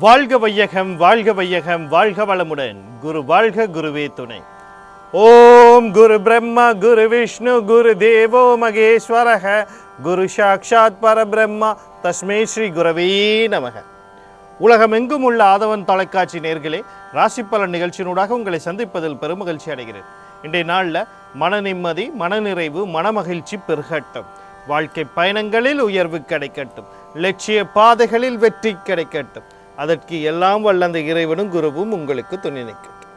வாழ்க வையகம், வாழ்க வையகம், வாழ்க வளமுடன். குரு வாழ்க, குருவே துணை. ஓம் குரு பிரம்மா, குரு விஷ்ணு, குரு தேவோ மகேஸ்வரக, குரு சாக்ஷாத் பரபிரம்மா, தஸ்மே ஸ்ரீ குரவே நமக. உலகமெங்கும் உள்ள ஆதவன் தொலைக்காட்சி நேர்களே, ராசி பலன் நிகழ்ச்சியினூடாக உங்களை சந்திப்பதில் பெருமகிழ்ச்சி அடைகிறேன். இன்றைய நாளில் மன நிம்மதி, மனநிறைவு, மனமகிழ்ச்சி பெருகட்டும். வாழ்க்கை பயணங்களில் உயர்வு கிடைக்கட்டும். லட்சிய பாதைகளில் வெற்றி கிடைக்கட்டும். அதற்கு எல்லாம் வல்ல அந்த இறைவனும் குருவும் உங்களுக்கு துணை நிற்கட்டும்.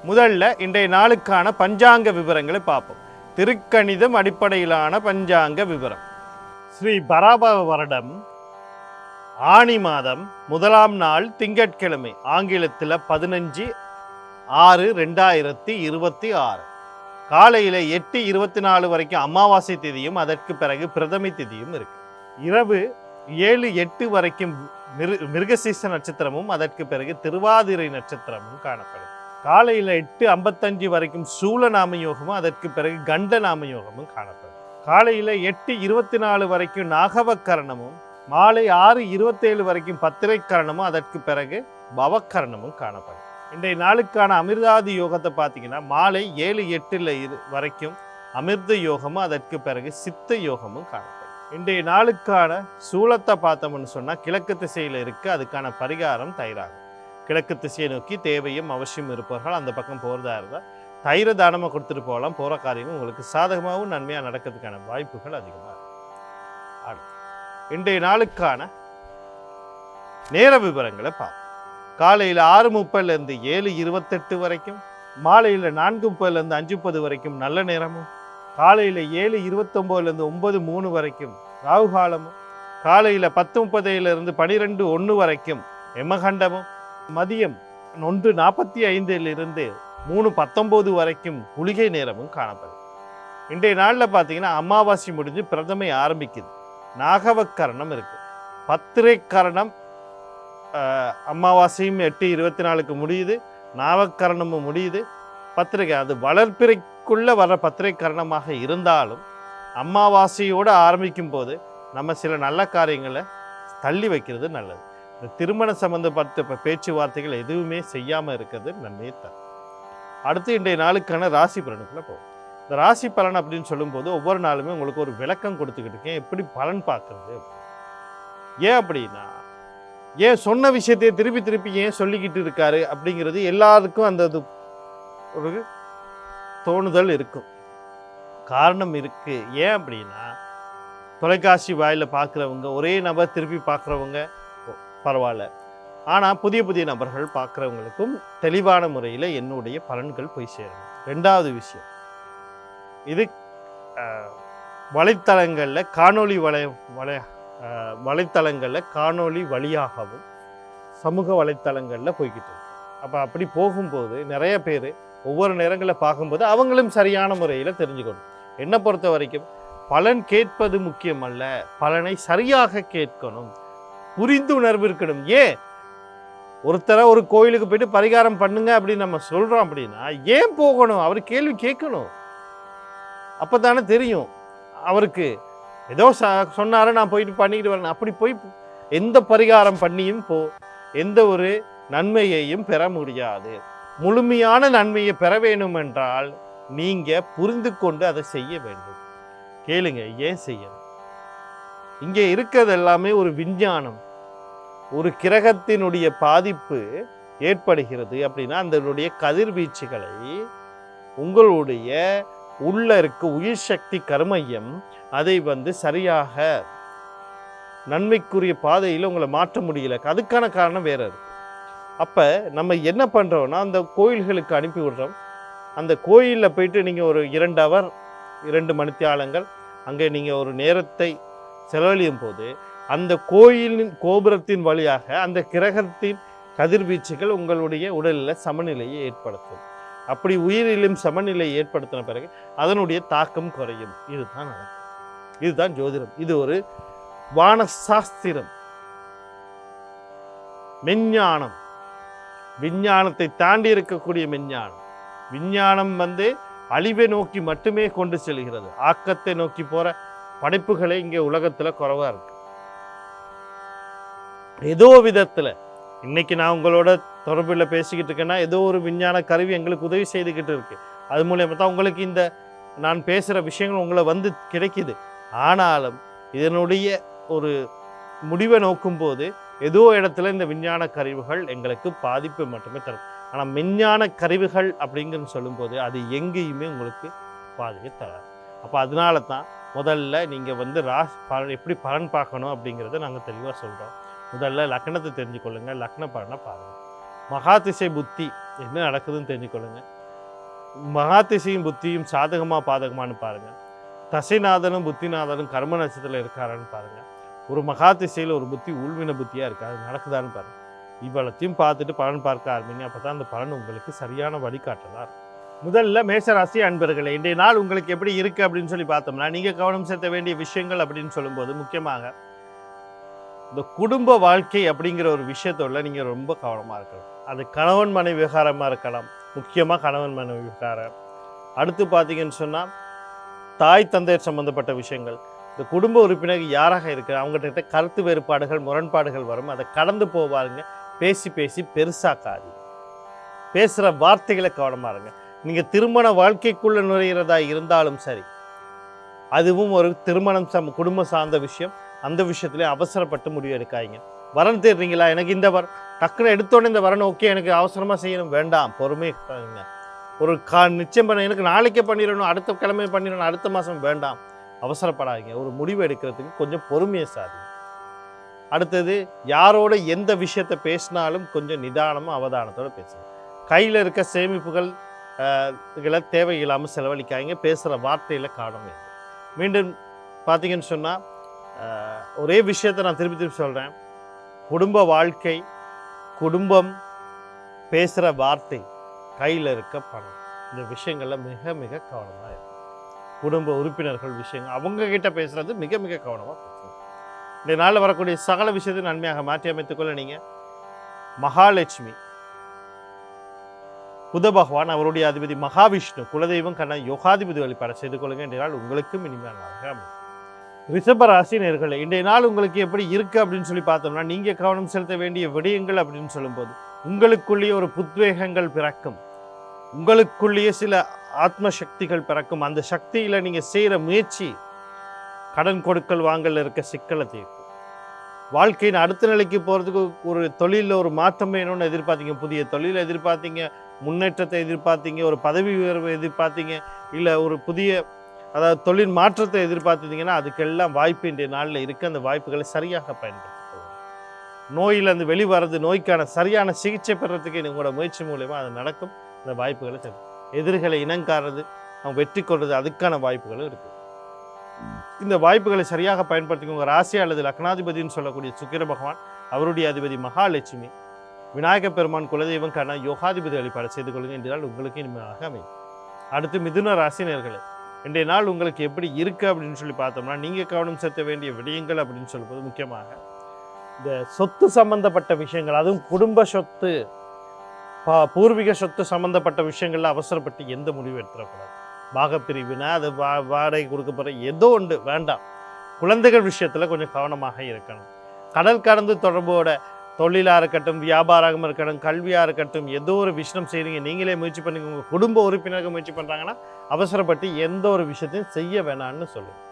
முதல்ல இன்றைய நாளுக்கான பஞ்சாங்க விவரங்களை பார்ப்போம். திருக்கணிதம் அடிப்படையிலான பஞ்சாங்க விவரம். ஸ்ரீ பராபவ வருடம் ஆனி மாதம் 1ஆம் நாள் திங்கட்கிழமை, ஆங்கிலத்தில் 15/6/2026 காலையில் 8:24 வரைக்கும் அமாவாசை திதியும் அதற்கு பிறகு பிரதமை திதியும் இருக்கு. இரவு 7-8 வரைக்கும் மிருகசீச நட்சத்திரமும் அதற்கு பிறகு திருவாதிரை நட்சத்திரமும் காணப்படும். காலையில் 8:55 வரைக்கும் சூல நாம யோகமும் அதற்கு பிறகு கண்ட நாம யோகமும் காணப்படும். காலையில் 8:24 வரைக்கும் நாகவக்கரணமும், மாலை 6:27 வரைக்கும் பத்திரைக்கரணமும் அதற்கு பிறகு பவக்கரணமும் காணப்படும். இன்றைய நாளுக்கான அமிர்தாதி யோகத்தை பார்த்தீங்கன்னா மாலை 7-8 வரைக்கும் அமிர்த யோகமும் அதற்கு பிறகு சித்த யோகமும் காணப்படும். இன்றைய நாளுக்கான சூலத்தை பார்த்தோம்னு சொன்னால் கிழக்கு திசையில் இருக்குது. அதுக்கான பரிகாரம் தயிராகும். கிழக்கு திசையை நோக்கி தேவையும் அவசியம் இருப்பவர்கள் அந்த பக்கம் போகிறதா இருந்தால் தயிர தானமாக கொடுத்துட்டு போகலாம். போகிற காரியமும் உங்களுக்கு சாதகமாகவும் நன்மையாக நடக்கிறதுக்கான வாய்ப்புகள் அதிகமாக இருக்கும். அடுத்து இன்றைய நாளுக்கான நேர விவரங்களை பார்ப்போம். காலையில் 6:30 7:28 வரைக்கும், மாலையில் 4:30 5:30 வரைக்கும் நல்ல நேரமும், காலையில் 7:29 9:03 வரைக்கும் ராகு காலமும், காலையில் 10:30 12:01 வரைக்கும் எமகண்டமும், மதியம் 1:45 3:19 வரைக்கும் குளிகை நேரமும் காணப்படும். இன்றைய நாளில் பார்த்தீங்கன்னா அமாவாசை முடிஞ்சு பிரதமை ஆரம்பிக்குது. நாகவக்கரணம் இருக்குது. பத்திரை கரணம் அமாவாசையும் 8:24 முடியுது. நாவக்கரணமும் முடியுது. பத்திரிகை அது வளர்ப்பிறைக்குள்ளே வர பத்திரை கரணமாக இருந்தாலும் அமாவாசையோடு ஆரம்பிக்கும் போது நம்ம சில நல்ல காரியங்களை தள்ளி வைக்கிறது நல்லது. இந்த திருமண சம்பந்தப்பட்ட பேச்சுவார்த்தைகள் எதுவுமே செய்யாமல் இருக்கிறது நன்மையை தரும். அடுத்து இன்றைய நாளுக்கான ராசி பலனுக்குள்ளே போகும். இந்த ராசி பலன் அப்படின்னு சொல்லும்போது ஒவ்வொரு நாளுமே உங்களுக்கு ஒரு விளக்கம் கொடுத்துக்கிட்டு இருக்கேன், எப்படி பலன் பார்க்கறது. ஏன் அப்படின்னா, ஏன் சொன்ன விஷயத்தையே திருப்பி திருப்பி ஏன் சொல்லிக்கிட்டு இருக்காரு அப்படிங்கிறது எல்லாருக்கும் அந்த ஒரு தோணுதல் இருக்கும். காரணம் இருக்கு. ஏன் அப்படின்னா, தொலைக்காட்சி வாயில பார்க்குறவங்க, ஒரே நபர் திருப்பி பார்க்குறவங்க பரவாயில்ல. ஆனால் புதிய புதிய நபர்கள் பார்க்குறவங்களுக்கும் தெளிவான முறையில் என்னுடைய பலன்கள் போய் சேரணும். ரெண்டாவது விஷயம், இது வலைத்தளங்களில் காணொளி வலைத்தளங்களில் காணொளி வழியாகவும் சமூக வலைத்தளங்களில் போய்கிட்டு இருக்கு. அப்போ அப்படி போகும்போது நிறைய பேர் ஒவ்வொரு நேரங்களில் பார்க்கும்போது அவங்களும் சரியான முறையில் தெரிஞ்சுக்கணும். என்னை பொறுத்த வரைக்கும் பலன் கேட்பது முக்கியம் அல்ல, பலனை சரியாக கேட்கணும், புரிந்துணர்வு இருக்கணும். ஏன் ஒருத்தர ஒரு கோயிலுக்கு போயிட்டு பரிகாரம் பண்ணுங்க அப்படின்னு நம்ம சொல்கிறோம் அப்படின்னா ஏன் போகணும்? அவர் கேள்வி கேட்கணும். அப்போ தானே தெரியும் அவருக்கு. ஏதோ சொன்னார நான் போயிட்டு பண்ணிட்டு வரேன், அப்படி போய் எந்த பரிகாரம் பண்ணியும் எந்த ஒரு நன்மையையும் பெற முடியாது. முழுமையான நன்மையை பெற வேண்டும் என்றால் நீங்க புரிந்து கொண்டு அதை செய்ய வேண்டும். கேளுங்க, ஏன் செய்யணும்? இங்கே இருக்கிறது எல்லாமே ஒரு விஞ்ஞானம். ஒரு கிரகத்தினுடைய பாதிப்பு ஏற்படுகிறது அப்படின்னா அதனுடைய கதிர்வீச்சுகளை உங்களுடைய உள்ள இருக்க உயிர் சக்தி கர்மையம் அதை சரியாக நன்மைக்குரிய பாதையில் உங்களை மாற்ற முடியல. அதுக்கான காரணம் வேற இருக்கு. அப்போ நம்ம என்ன பண்ணுறோம்னா, அந்த கோயில்களுக்கு அனுப்பி விடுறோம். அந்த கோயிலில் போயிட்டு நீங்கள் ஒரு 2 ஹவர் 2 மணித்தியாலங்கள் அங்கே நீங்கள் ஒரு நேரத்தை செலவழியும் போது அந்த கோயிலின் கோபுரத்தின் வழியாக அந்த கிரகத்தின் கதிர்வீச்சுகள் உங்களுடைய உடலில் சமநிலையை ஏற்படுத்தும். அப்படி உயிரிலும் சமநிலை ஏற்படுத்தின பிறகு அதனுடைய தாக்கம் குறையும். இதுதான் நடக்கும். இதுதான் ஜோதிடம். இது ஒரு வானசாஸ்திரம், மெஞ்ஞானம், விஞ்ஞானத்தை தாண்டி இருக்கக்கூடிய மெஞ்ஞானம். விஞ்ஞானம் அழிவை நோக்கி மட்டுமே கொண்டு செல்கிறது. ஆக்கத்தை நோக்கி போற படைப்புகளே இங்கே உலகத்துல குறைவா இருக்கு. ஏதோ விதத்துல இன்னைக்கு நான் உங்களோட தொடர்பில் பேசிக்கிட்டு இருக்கேன்னா ஏதோ ஒரு விஞ்ஞான கருவி எங்களுக்கு உதவி செய்துக்கிட்டு இருக்கு. அது மூலியமாக தான் உங்களுக்கு இந்த நான் பேசுகிற விஷயங்கள் உங்களை வந்து கிடைக்குது. ஆனாலும் இதனுடைய ஒரு முடிவை நோக்கும்போது ஏதோ இடத்துல இந்த விஞ்ஞான கருவிகள் எங்களுக்கு பாதிப்பு மட்டுமே தரும். ஆனால் விஞ்ஞான கருவிகள் அப்படிங்கிறது சொல்லும்போது அது எங்கேயுமே உங்களுக்கு பாதிப்பை தராது. அப்போ அதனால தான் முதல்ல நீங்கள் வந்து பலன் எப்படி பலன் பார்க்கணும் அப்படிங்கிறத நாங்கள் தெளிவாக சொல்கிறோம். முதல்ல லக்னத்தை தெரிஞ்சுக்கொள்ளுங்கள், லக்ன பலனை பாருங்கள். மகாதிசை புத்தி என்ன நடக்குதுன்னு தெரிஞ்சுக்கொள்ளுங்கள். மகாதிசையும் புத்தியும் சாதகமாக பாதகமானு பாருங்கள். தசைநாதனும் புத்திநாதனும் கர்ம நட்சத்திரத்தில் இருக்காரான்னு பாருங்கள். ஒரு மகாதிசையில் ஒரு புத்தி உள்வின புத்தியாக இருக்குது, அது நடக்குதான்னு பாருங்கள். இவ்வளத்தையும் பார்த்துட்டு பலன் பார்க்க ஆரம்பிங்க. அப்போ தான் அந்த பலன் உங்களுக்கு சரியான வழிகாட்டலாம் இருக்கும். முதல்ல மேஷராசி அன்பர்களே, இன்றைய நாள் உங்களுக்கு எப்படி இருக்குது அப்படின்னு சொல்லி பார்த்தோம்னா, நீங்கள் கவனம் செலுத்த வேண்டிய விஷயங்கள் அப்படின்னு சொல்லும்போது முக்கியமாக இந்த குடும்ப வாழ்க்கை அப்படிங்கிற ஒரு விஷயத்தோட நீங்கள் ரொம்ப கவனமாக இருக்கணும். அது கணவன் மனைவி விவகாரமாக இருக்கலாம், முக்கியமாக கணவன் மனைவி விவகாரம். அடுத்து பார்த்தீங்கன்னு சொன்னால் தாய் தந்தையர் சம்மந்தப்பட்ட விஷயங்கள், இந்த குடும்ப உறுப்பினர் யாராக இருக்கிற அவங்ககிட்ட கருத்து வேறுபாடுகள் முரண்பாடுகள் வரும். அதை கடந்து போவாருங்க. பேசி பேசி பெருசாக்காதீங்க. பேசுகிற வார்த்தைகளை கவனமாக இருங்க. நீங்கள் திருமண வாழ்க்கைக்குள்ளே நுழைகிறதா இருந்தாலும் சரி, அதுவும் ஒரு திருமணம் குடும்ப சார்ந்த விஷயம். அந்த விஷயத்துலேயே அவசரப்பட்டு முடிவு எடுக்காதீங்க. வரன் தேடுறீங்களா, எனக்கு இந்த டக்குன்னு எடுத்தோடனே இந்த வரன் ஓகே எனக்கு அவசரமாக செய்யணும், வேண்டாம், பொறுமையாக ஒரு நிச்சயம் பண்ண எனக்கு நாளைக்கே பண்ணிடணும், அடுத்த கிழமை பண்ணிடணும், அடுத்த மாதம், வேண்டாம், அவசரப்படாதீங்க. ஒரு முடிவு எடுக்கிறதுக்கு கொஞ்சம் பொறுமையை சாதிங்க. அடுத்தது யாரோட எந்த விஷயத்தை பேசினாலும் கொஞ்சம் நிதானமாக அவதானத்தோடு பேசுங்க. கையில் இருக்க சேமிப்புகள் தேவையில்லாமல் செலவழிக்காதீங்க. பேசுகிற வார்த்தையில் காரணம். மீண்டும் பார்த்தீங்கன்னு சொன்னால் ஒரே விஷயத்தை நான் திருப்பி திருப்பி சொல்கிறேன். குடும்ப வாழ்க்கை, குடும்பம், பேசுகிற வார்த்தை, கையில் இருக்க பணம், இந்த விஷயங்களில் மிக மிக கவனமாக இருக்கும். குடும்ப உறுப்பினர்கள் விஷயங்கள் அவங்கக்கிட்ட பேசுகிறது மிக மிக கவனமாக பேசுங்க. இந்த நாளில் வரக்கூடிய சகல விஷயத்தை நன்மையாக மாற்றி அமைத்துக்கொள்ள நீங்கள் மகாலட்சுமி, புத பகவான், அவருடைய அதிபதி மகாவிஷ்ணு, குலதெய்வம் கண்ண யோகாதிபதி வழிபாடு செய்து கொள்ளுங்க. இன்றைய நாள் உங்களுக்கும் இனிமையான அமையும். ரிஷபராசி நேயர்களே, இன்றைய நாள் உங்களுக்கு எப்படி இருக்குது அப்படின்னு சொல்லி பார்த்தோம்னா, நீங்கள் கவனம் செலுத்த வேண்டிய விடயங்கள் அப்படின்னு சொல்லும்போது உங்களுக்குள்ளேயே ஒரு புத்வேகங்கள் பிறக்கும். உங்களுக்குள்ளேயே சில ஆத்ம சக்திகள் பிறக்கும். அந்த சக்தியில் நீங்கள் செய்கிற முயற்சி கடன் கொடுக்கல் வாங்கல இருக்க சிக்கலை தீர்க்கும். வாழ்க்கையின் அடுத்த நிலைக்கு போகிறதுக்கு ஒரு தொழிலில் ஒரு மாற்றம் வேணும்னு எதிர்பார்த்தீங்க, புதிய தொழிலை எதிர்பார்த்தீங்க, முன்னேற்றத்தை எதிர்பார்த்தீங்க, ஒரு பதவி உயர்வை எதிர்பார்த்தீங்க, இல்லை ஒரு புதிய அதாவது தொழில் மாற்றத்தை எதிர்பார்த்தீங்கன்னா அதுக்கெல்லாம் வாய்ப்பு இன்றைய நாளில் இருக்குது. அந்த வாய்ப்புகளை சரியாக பயன்படுத்திக்கொள்ளுங்க. நோயிலேருந்து வெளிவரது, நோய்க்கான சரியான சிகிச்சை பெறத்துக்கு உங்களோட முயற்சி மூலமாக அது நடக்கும். அந்த வாய்ப்புகளை தரும். எதிர்களை இனங்காறது, அவங்க வெற்றி கொள்வது, அதுக்கான வாய்ப்புகளும் இருக்குது. இந்த வாய்ப்புகளை சரியாக பயன்படுத்திக்கோங்க. ராசி அல்லது லக்னாதிபதினு சொல்லக்கூடிய சுக்கிர பகவான், அவருடைய அதிபதி மகாலட்சுமி, விநாயக பெருமான், குலதெய்வம் கண்ண யோகாதிபதி வழிபாடு செய்து கொள்ளுங்க. இன்றைய நாள் உங்களுக்கு இனிமையாக அமையும். அடுத்து மிதுன ராசி நேயர்களே, இன்றைய நாள் உங்களுக்கு எப்படி இருக்குது அப்படின்னு சொல்லி பார்த்தோம்னா, நீங்கள் கவனம் செலுத்த வேண்டிய விடயங்கள் அப்படின்னு சொல்லும்போது முக்கியமாக இந்த சொத்து சம்பந்தப்பட்ட விஷயங்கள், அதுவும் குடும்ப சொத்து, பூர்வீக சொத்து சம்பந்தப்பட்ட விஷயங்கள்ல அவசரப்பட்டு எந்த முடிவு எடுத்துடக்கூடாது. பாகப்பிரிவினா அது வாடகை கொடுக்க போகிற ஏதோ ஒன்று வேண்டாம். குழந்தைகள் விஷயத்தில் கொஞ்சம் கவனமாக இருக்கணும். கடல் கடந்து தொடர்போட தொழிலாக இருக்கட்டும், வியாபாரமாக இருக்கட்டும், கல்வியாக இருக்கட்டும், ஏதோ ஒரு விஷயம் செய்கிறீங்க, நீங்களே முயற்சி பண்ணிங்க, உங்கள் குடும்ப உறுப்பினர்கள் முயற்சி பண்ணுறாங்கன்னா அவசரப்பட்டு எந்த ஒரு விஷயத்தையும் செய்ய வேணான்னு சொல்லுங்கள்.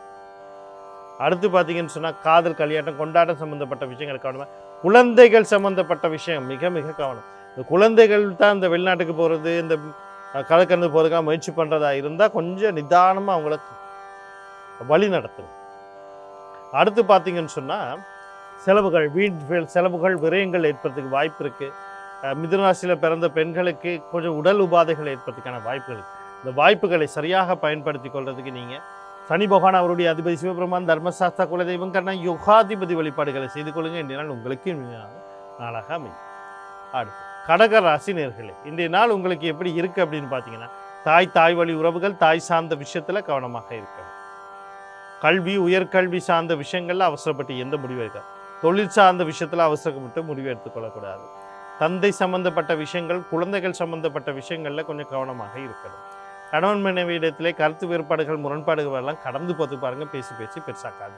அடுத்து பார்த்தீங்கன்னு சொன்னால் காதல், கல்யாணம், கொண்டாட்டம் சம்மந்தப்பட்ட விஷயங்கள் கவனமாக. குழந்தைகள் சம்மந்தப்பட்ட விஷயம் மிக மிக கவனம். இந்த குழந்தைகள் தான் இந்த வெளிநாட்டுக்கு போகிறது, இந்த கடற்கடந்து போகிறதுக்காக முயற்சி பண்ணுறதா இருந்தால் கொஞ்சம் நிதானமாக அவங்களுக்கு வழி நடத்துங்க. அடுத்து பார்த்தீங்கன்னு சொன்னால் செலவுகள், வீட்டு செலவுகள், விரயங்கள் ஏற்படுறதுக்கு வாய்ப்பு இருக்குது. மிதுனராசியில் பிறந்த பெண்களுக்கு கொஞ்சம் உடல் உபாதைகள் ஏற்படுறதுக்கான வாய்ப்புகள் இருக்குது. இந்த வாய்ப்புகளை சரியாக பயன்படுத்தி கொள்றதுக்கு நீங்கள் சனி பகவான், அவருடைய அதிபதி சிவபெருமான், தர்மசாஸ்திரா, குலதெய்வம் கண்ண யோகாதிபதி வழிபாடுகளை செய்து கொள்ளுங்க. இன்றைய நாள் உங்களுக்கு நாளாக அமையும். அடுத்து கடக ராசி நேயர்களே, இன்றைய நாள் உங்களுக்கு எப்படி இருக்குது அப்படின்னு பார்த்தீங்கன்னா, தாய் வழி உறவுகள், தாய் சார்ந்த விஷயத்தில் கவனமாக இருக்கணும். கல்வி, உயர்கல்வி சார்ந்த விஷயங்கள்ல அவசரப்பட்டு எந்த முடிவு எடுக்காது. தொழில் சார்ந்த விஷயத்தில் அவசரப்பட்டு முடிவு எடுத்துக்கொள்ளக்கூடாது. தந்தை சம்பந்தப்பட்ட விஷயங்கள், குழந்தைகள் சம்பந்தப்பட்ட விஷயங்களில் கொஞ்சம் கவனமாக இருக்கணும். கணவன் மனைவி இடத்திலே கருத்து வேறுபாடுகள், முரண்பாடுகள் எல்லாம் கடந்து பார்த்து பாருங்கள். பேசி பேசி பெருசாக்காது.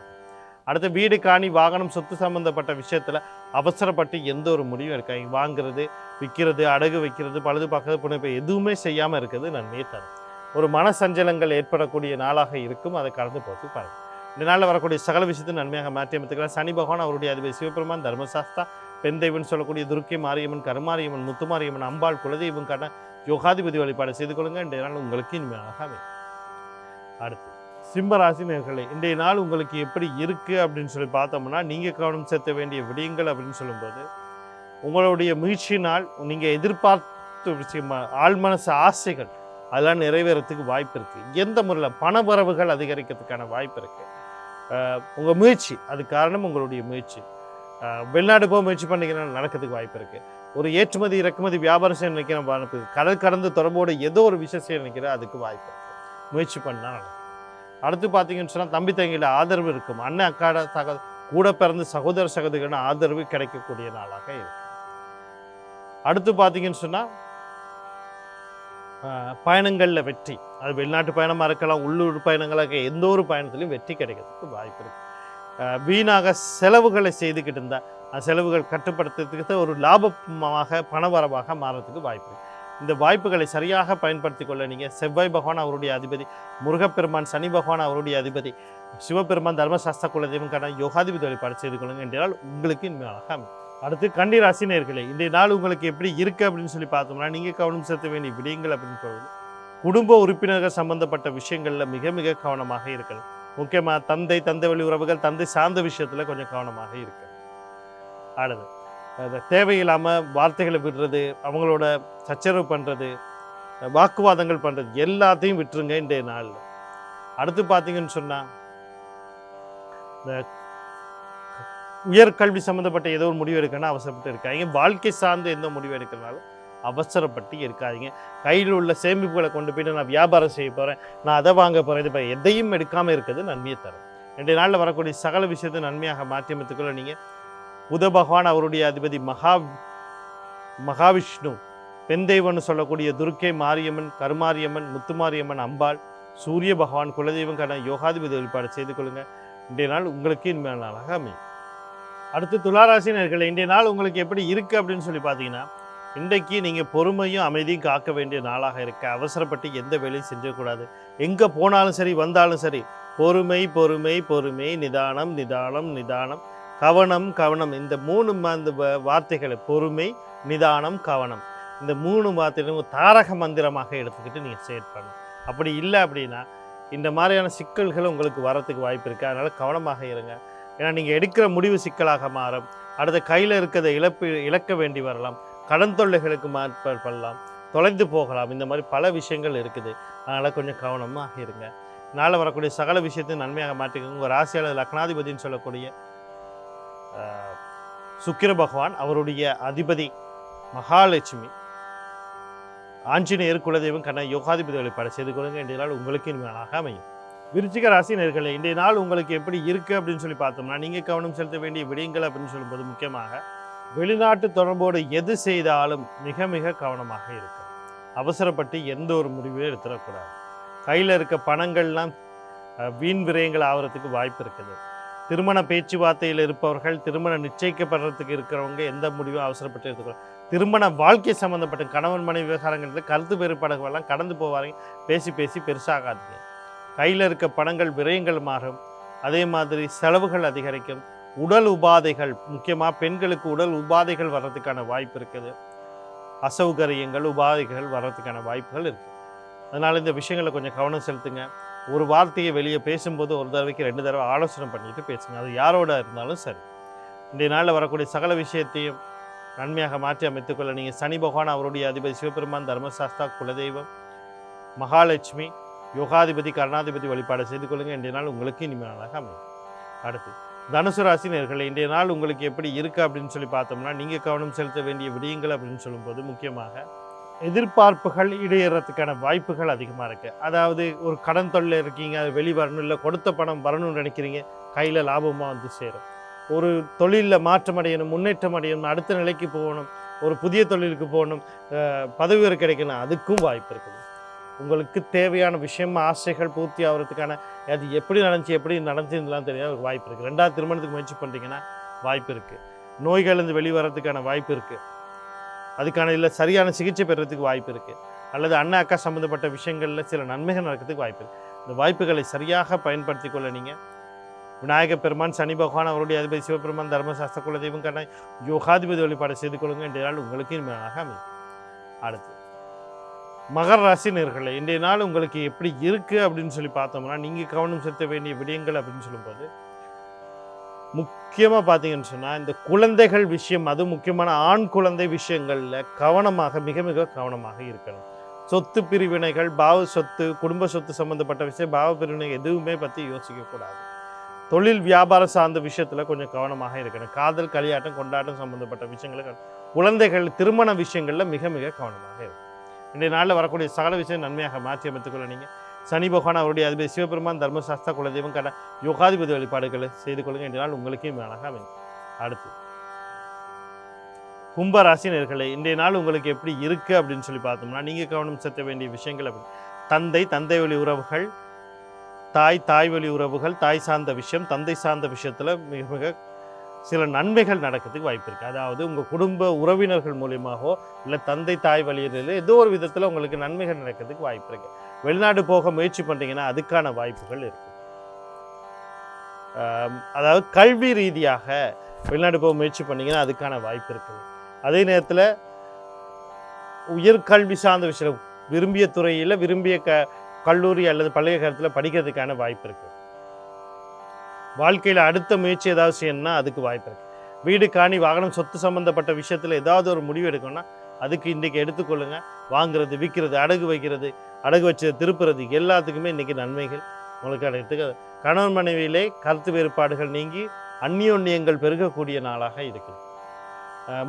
அடுத்து வீடு காணி வாகனம் சொத்து சம்பந்தப்பட்ட விஷயத்தில் அவசரப்பட்டு எந்த ஒரு முடிவும் இருக்காங்க. வாங்குறது, விற்கிறது, அடகு வைக்கிறது, பழுது பார்க்கறது, புனைப்பு எதுவுமே செய்யாமல் இருக்கிறது நன்மையை தரும். ஒரு மன சஞ்சலங்கள் ஏற்படக்கூடிய நாளாக இருக்கும். அதை கடந்து போட்டு பாருங்கள். இந்த நாளில் வரக்கூடிய சகல விஷயத்தை நன்மையாக மாற்றி அமைத்துக்கலாம். சனி பகவான் அவருடைய அதிபதி சிவபெருமான், தர்மசாஸ்தா, பெண் தெய்வம்னு சொல்லக்கூடிய துர்க்கை மாரியம்மன், கருமாரியம்மன், முத்துமாரியம்மன், அம்பாள், குலதெய்வம் காட்ட யோகாதிபதி வழிபாடு செய்து கொள்ளுங்க. இன்றைய நாள் உங்களுக்கு இனிமையாக அமையும். அடுத்து சிம்மராசி நேயர்களே, இன்றைய நாள் உங்களுக்கு எப்படி இருக்குது அப்படின்னு சொல்லி பார்த்தோம்னா, நீங்கள் கவனம் செலுத்த வேண்டிய விடயங்கள் அப்படின்னு சொல்லும்போது, உங்களுடைய முயற்சியினால் நீங்கள் எதிர்பார்த்த விஷயமா ஆழ்மனசு ஆசைகள் அதெல்லாம் நிறைவேறத்துக்கு வாய்ப்பு இருக்குது. எந்த முறையில் பண வரவுகள் அதிகரிக்கிறதுக்கான வாய்ப்பு இருக்குது. உங்கள் முயற்சி, அது காரணம் உங்களுடைய முயற்சி. வெளிநாடு போக முயற்சி பண்ணிங்கன்னா நடக்கிறதுக்கு வாய்ப்பு இருக்குது. ஒரு ஏற்றுமதி இறக்குமதி வியாபாரம் செய்ய நினைக்கிற கடல் கடந்து தொடர்போடு ஏதோ ஒரு விஷயம் செய்ய நினைக்கிற அதுக்கு வாய்ப்பு இருக்குது. முயற்சி பண்ணால் நடக்கும். அடுத்து பார்த்தீங்கன்னு சொன்னால் தம்பி தங்கியில் ஆதரவு இருக்கும். அண்ணன் அக்காட கூட பிறந்த சகோதர சகோதரிகளின் ஆதரவு கிடைக்கக்கூடிய நாளாக இருக்கு. அடுத்து பார்த்தீங்கன்னு சொன்னால் பயணங்களில் வெற்றி, அது வெளிநாட்டு பயணமாக இருக்கலாம், உள்ளூர் பயணங்களாக எந்த ஒரு பயணத்திலையும் வெற்றி கிடைக்கிறதுக்கு வாய்ப்பு இருக்குது. வீணாக செலவுகளை செய்துக்கிட்டு இருந்தால் அந்த செலவுகள் கட்டுப்படுத்துறதுக்கு ஒரு லாபமாக பணவரவாக மாறத்துக்கு வாய்ப்பு இருக்குது. இந்த வாய்ப்புகளை சரியாக பயன்படுத்தி கொள்ள நீங்கள் செவ்வாய் பகவான் அவருடைய அதிபதி, முருகப்பெருமான் சனி பகவான் அவருடைய அதிபதி, சிவபெருமான் தர்மசாஸ்திர குலதெய்வம் யோகாதிபதி வழிபாடு செய்து கொள்ளுங்க என்றால் உங்களுக்கு இனிமையாக அமையும். அடுத்து கன்னி ராசி நேயர்களே, இன்றைய நாள் உங்களுக்கு எப்படி இருக்குது அப்படின்னு சொல்லி பார்த்தோம்னா, நீங்கள் கவனம் செலுத்த வேண்டிய விடயங்கள் அப்படின்னு சொல்வது, குடும்ப உறுப்பினர்கள் சம்பந்தப்பட்ட விஷயங்களில் மிக மிக கவனமாக இருக்கணும். முக்கியமாக தந்தை வழி உறவுகள், தந்தை சார்ந்த விஷயத்தில் கொஞ்சம் கவனமாக இருக்கணும். அடுத்து தேவையில்லாமல் வார்த்தைகளை விடுறது, அவங்களோட சச்சரவு பண்ணுறது, வாக்குவாதங்கள் பண்ணுறது எல்லாத்தையும் விட்டுருங்க இன்றைய நாளில். அடுத்து பார்த்தீங்கன்னு சொன்னால், இந்த உயர்கல்வி சம்மந்தப்பட்ட ஏதோ ஒரு முடிவு எடுக்கணும்னா அவசரப்பட்டு இருக்காங்க. வாழ்க்கை சார்ந்த எந்த முடிவு எடுக்கிறனாலும் அவசரப்பட்டு இருக்காதிங்க. கையில் உள்ள சேமிப்புகளை கொண்டு போய்ட்டு நான் வியாபாரம் செய்ய போகிறேன், நான் அதை வாங்க போகிறேன், இது எதையும் எடுக்காமல் இருக்கிறது நன்மையை தரும். இன்றைய நாளில் வரக்கூடிய சகல விஷயத்தை நன்மையாக மாற்றியமைத்துக்கொள்ள நீங்கள் புத பகவான் அவருடைய அதிபதி மகாவிஷ்ணு, பெண் தெய்வம்னு சொல்லக்கூடிய துர்க்கை மாரியம்மன், கருமாரியம்மன், முத்துமாரியம்மன், அம்பாள், சூரிய பகவான் குலதெய்வம் காண யோகாதிபதி வழிபாடு செய்து கொள்ளுங்க. இன்றைய நாள் உங்களுக்கு இனிமையான நாளாக அமையும். அடுத்து துளாராசி நேயர்களே, இன்றைய நாள் உங்களுக்கு எப்படி இருக்குது அப்படின்னு சொல்லி பார்த்தீங்கன்னா, இன்றைக்கு நீங்கள் பொறுமையும் அமைதியும் காக்க வேண்டிய நாளாக இருக்க. அவசரப்பட்டு எந்த வேலையும் செஞ்சக்கூடாது. எங்கே போனாலும் சரி வந்தாலும் சரி பொறுமை பொறுமை பொறுமை, நிதானம் நிதானம் நிதானம், கவனம் கவனம், இந்த மூணு அந்த வார்த்தைகளை பொறுமை நிதானம் கவனம், இந்த மூணு வார்த்தைகளும் தாரக மந்திரமாக எடுத்துக்கிட்டு நீங்கள் செயற்படணும். அப்படி இல்லை அப்படின்னா இந்த மாதிரியான சிக்கல்கள் உங்களுக்கு வரத்துக்கு வாய்ப்பு இருக்குது. அதனால் கவனமாக இருங்க. ஏன்னா நீங்கள் எடுக்கிற முடிவு சிக்கலாக மாறும். அடுத்த கையில் இருக்கிறத இழக்க வேண்டி வரலாம். கடன் தொல்லைகளுக்கு மாற்றப்படலாம், தொலைந்து போகலாம். இந்த மாதிரி பல விஷயங்கள் இருக்குது. அதனால் கொஞ்சம் கவனமாக இருங்க. நாளை வரக்கூடிய சகல விஷயத்தையும் நன்மையாக மாற்றிக்கோங்க. உங்கள் ராசியாளர் லக்னாதிபதினு சொல்லக்கூடிய சுக்கிர பகவான் அவருடைய அதிபதி மகாலட்சுமி, ஆஞ்சநேயர் குலதெய்வம் கண்ண யோகாதிபதி வழிபாடு செய்து கொள்ளுங்க. இன்றைய நாள் உங்களுக்கு இனிமையாக அமையும். விருச்சிக ராசி நேயர்களே, இன்றைய நாள் உங்களுக்கு எப்படி இருக்குது அப்படின்னு சொல்லி பார்த்தோம்னா, நீங்கள் கவனம் செலுத்த வேண்டிய விடயங்கள் அப்படின்னு சொல்லும்போது முக்கியமாக வெளிநாட்டு தொடர்போடு எது செய்தாலும் மிக மிக கவனமாக இருக்கு. அவசரப்பட்டு எந்த ஒரு முடிவையும் எடுத்துடக்கூடாது. கையில் இருக்க பணங்கள்லாம் வீண் விரயங்கள் ஆகிறதுக்கு வாய்ப்பு இருக்குது. திருமண பேச்சுவார்த்தையில் இருப்பவர்கள், திருமணம் நிச்சயிக்கப்படுறதுக்கு இருக்கிறவங்க எந்த முடிவும் அவசரப்பட்டு எடுத்துக்கலாம். திருமண வாழ்க்கை சம்மந்தப்பட்ட கணவன் மனைவி விவகாரங்களில் கருத்து வேறுபாடுகளெல்லாம் கடந்து போவாங்க. பேசி பேசி பெருசாகாதீங்க. கையில் இருக்க பணங்கள் விரயங்கள் மாறும். அதே மாதிரி செலவுகள் அதிகரிக்கும். உடல் உபாதைகள், முக்கியமாக பெண்களுக்கு உடல் உபாதைகள் வர்றதுக்கான வாய்ப்பு இருக்குது. அசௌகரியங்கள் உபாதைகள் வர்றதுக்கான வாய்ப்புகள் இருக்குது. அதனால் இந்த விஷயங்களை கொஞ்சம் கவனம் செலுத்துங்க. ஒரு வார்த்தையை வெளியே பேசும்போது ஒரு தடவைக்கு 2 தடவை ஆலோசனை பண்ணிட்டு பேசுங்க. அது யாரோட இருந்தாலும் சரி. இன்றைய நாளில் வரக்கூடிய சகல விஷயத்தையும் நன்மையாக மாற்றி அமைத்துக்கொள்ள நீங்கள் சனி பகவான் அவருடைய அதிபதி சிவபெருமான் தர்மசாஸ்தா குலதெய்வம் மகாலட்சுமி யோகாதிபதி கருணாதிபதி வழிபாடு செய்து கொள்ளுங்கள். இன்றைய நாள் உங்களுக்கு இனிமையாக அமையும். அடுத்து தனுசு ராசி நேயர்களே, இன்றைய நாள் உங்களுக்கு எப்படி இருக்குது அப்படின்னு சொல்லி பார்த்தோம்னா, நீங்கள் கவனம் செலுத்த வேண்டிய விடயங்கள் அப்படின்னு சொல்லும்போது முக்கியமாக எதிர்பார்ப்புகள் ஈடேறதுக்கான வாய்ப்புகள் அதிகமாக இருக்குது. அதாவது ஒரு கடன் தொல்லை இருக்கீங்க, அது வெளிவரணும், இல்லை கொடுத்த பணம் வரணும்னு நினைக்கிறீங்க, கையில் லாபமாக வந்து சேரும். ஒரு தொழிலில் மாற்றம் அடையணும், முன்னேற்றம் அடையணும், அடுத்த நிலைக்கு போகணும், ஒரு புதிய தொழிலுக்கு போகணும், பதவி உயர்வு கிடைக்கணும், அதுக்கும் வாய்ப்பு இருக்குது. உங்களுக்கு தேவையான விஷயம் ஆசைகள் பூர்த்தி ஆகிறதுக்கான அது எப்படி நடந்துச்சுலாம் தெரியாத ஒரு வாய்ப்பு இருக்குது. 2வது திருமணத்துக்கு முயற்சி பண்ணுறீங்கன்னா வாய்ப்பு இருக்குது. நோய்களிலிருந்து வெளிவரத்துக்கான வாய்ப்பு இருக்குது. அதுக்கான இல்லை சரியான சிகிச்சை பெறுறதுக்கு வாய்ப்பு இருக்குது. அல்லது அண்ணன் அக்கா சம்மந்தப்பட்ட விஷயங்களில் சில நன்மைகள் நடக்கிறதுக்கு வாய்ப்பு இருக்குது. இந்த வாய்ப்புகளை சரியாக பயன்படுத்தி கொள்ள நீங்கள் விநாயக பெருமான், சனி பகவான், அவருடைய அதிபதி சிவபெருமான், தர்மசாஸ்திர குலதெய்வம் கண்ண யோகாதிபதி வழிபாடு செய்து கொள்ளுங்க. இன்றைய நாள் உங்களுக்கு இனிமையாக அமையும். அடுத்து மகர ராசி நேயர்களே, இன்றைய நாள் உங்களுக்கு எப்படி இருக்குது அப்படின்னு சொல்லி பார்த்தோம்னா, நீங்கள் கவனம் செலுத்த வேண்டிய விடயங்கள் அப்படின்னு சொல்லும்போது முக்கியமாக பார்த்தீங்கன்னு சொன்னால் இந்த குழந்தைகள் விஷயம், அது முக்கியமான ஆண் குழந்தை விஷயங்களில் கவனமாக மிக மிக கவனமாக இருக்கணும். சொத்து பிரிவினைகள், பாவ சொத்து, குடும்ப சொத்து சம்மந்தப்பட்ட விஷயம், பாவ பிரிவினை எதுவுமே பற்றி யோசிக்கக்கூடாது. தொழில் வியாபாரம் சார்ந்த விஷயத்தில் கொஞ்சம் கவனமாக இருக்கணும். காதல், களியாட்டம், கொண்டாட்டம் சம்மந்தப்பட்ட விஷயங்கள், குழந்தைகள், திருமண விஷயங்களில் மிக மிக கவனமாக இருக்கும். இன்றைய நாளில் வரக்கூடிய சகல விஷயம் நன்மையாக மாற்றி அமைத்துக்கொள்ள நீங்கள் சனி பகவான், அவருடைய அதிபதி சிவபெருமான், தர்மசாஸ்திர குலதெய்வம் கட யோகாதிபதி வழிபாடுகளை செய்து கொள்ளுங்க. இன்றைய நாள் உங்களுக்கே மேலாக அமையும். அடுத்து கும்பராசி நேயர்களே, இன்றைய நாள் உங்களுக்கு எப்படி இருக்குது அப்படின்னு சொல்லி பார்த்தோம்னா, நீங்கள் கவனம் செலுத்த வேண்டிய விஷயங்கள் அப்படி தந்தை வழி உறவுகள், தாய் வழி உறவுகள், தாய் சார்ந்த விஷயம், தந்தை சார்ந்த விஷயத்தில் மிக மிக சில நன்மைகள் நடக்கிறதுக்கு வாய்ப்பு இருக்குது. அதாவது உங்கள் குடும்ப உறவினர்கள் மூலியமாகவோ இல்லை தந்தை தாய் வழியில் ஏதோ ஒரு விதத்தில் உங்களுக்கு நன்மைகள் நடக்கிறதுக்கு வாய்ப்பு இருக்குது. வெளிநாடு போக முயற்சி பண்ணுறீங்கன்னா அதுக்கான வாய்ப்புகள் இருக்குது. அதாவது கல்வி ரீதியாக வெளிநாடு போக முயற்சி பண்ணிங்கன்னா அதுக்கான வாய்ப்பு இருக்குது. அதே நேரத்தில் உயர்கல்வி சார்ந்த விஷயம், விரும்பிய துறையில் விரும்பிய கல்லூரி அல்லது பல்கலைக்கழகத்தில் படிக்கிறதுக்கான வாய்ப்பு இருக்குது. வாழ்க்கையில் அடுத்த முயற்சி ஏதாவது செய்யணும்னா அதுக்கு வாய்ப்பு இருக்குது. வீடு, காணி, வாகனம், சொத்து சம்மந்தப்பட்ட விஷயத்தில் ஏதாவது ஒரு முடிவு எடுக்கணும்னா அதுக்கு இன்றைக்கி எடுத்துக்கொள்ளுங்க. வாங்குறது, விற்கிறது, அடகு வைக்கிறது, அடகு வச்சு திருப்புறது, எல்லாத்துக்குமே இன்றைக்கி நன்மைகள் உங்களுக்கு கிடைக்கிறதுக்கு. கணவன் மனைவியிலே கருத்து வேறுபாடுகள் நீங்கி அந்யோன்யங்கள் பெருகக்கூடிய நாளாக இருக்குது.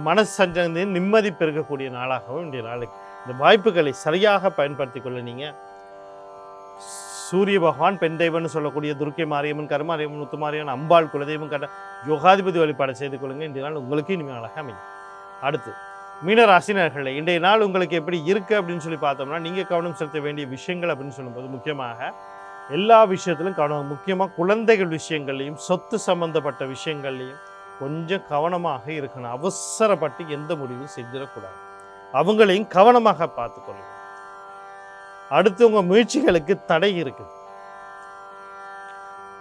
மனசு சஞ்சந்தி நிம்மதி பெருகக்கூடிய நாளாகவும் இன்றைய நாளுக்கு இந்த வாய்ப்புகளை சரியாக பயன்படுத்தி கொள்ள நீங்கள் சூரிய பகவான், பெண் தெய்வம்னு சொல்லக்கூடிய துர்க்கை மாரியம்மன், கருமாரியம்மன், முத்துமாரியம்மன், அம்பாள், குலதெய்வம் கண்ட யோகாதிபதி வழிபாடு செய்து கொள்ளுங்க. இன்றைய நாள் உங்களுக்கு இனிமேல் அழகாக அமையும். அடுத்து மீனராசினர்களே, இன்றைய நாள் உங்களுக்கு எப்படி இருக்குது அப்படின்னு சொல்லி பார்த்தோம்னா, நீங்கள் கவனம் செலுத்த வேண்டிய விஷயங்கள் அப்படின்னு சொல்லும்போது முக்கியமாக எல்லா விஷயத்திலும் கவனம், முக்கியமாக குழந்தைகள் விஷயங்கள்லையும் சொத்து சம்பந்தப்பட்ட விஷயங்கள்லையும் கொஞ்சம் கவனமாக இருக்கணும். அவசரப்பட்டு எந்த முடிவும் செஞ்சிடக்கூடாது. அவங்களையும் கவனமாக பார்த்துக்கொள்ளுங்க. அடுத்து உங்கள் முயற்சிகளுக்கு தடை இருக்குது.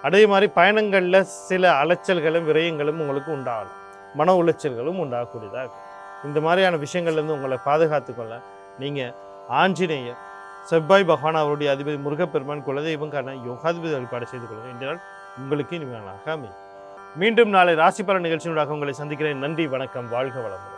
அதே மாதிரி பயணங்களில் சில அலைச்சல்களும் விரயங்களும் உங்களுக்கு உண்டாகலாம். மன உளைச்சல்களும் உண்டாகக்கூடியதாக இருக்கும். இந்த மாதிரியான விஷயங்கள்லேருந்து உங்களை பாதுகாத்துக்கொள்ள நீங்கள் ஆஞ்சநேயர், செவ்வாய் பகவான், அவருடைய அதிபதி முருகப்பெருமான், குலதெய்வம் காரண யோகாதிபதி வழிபாடு செய்து கொள்ளுங்கள். இன்றைய நாள் உங்களுக்கு இனிமையாக அமையும். மீண்டும் நாளை ராசி பலன் நிகழ்ச்சியினூடாக உங்களை சந்திக்கிறேன். நன்றி, வணக்கம், வாழ்க வளமுடன்.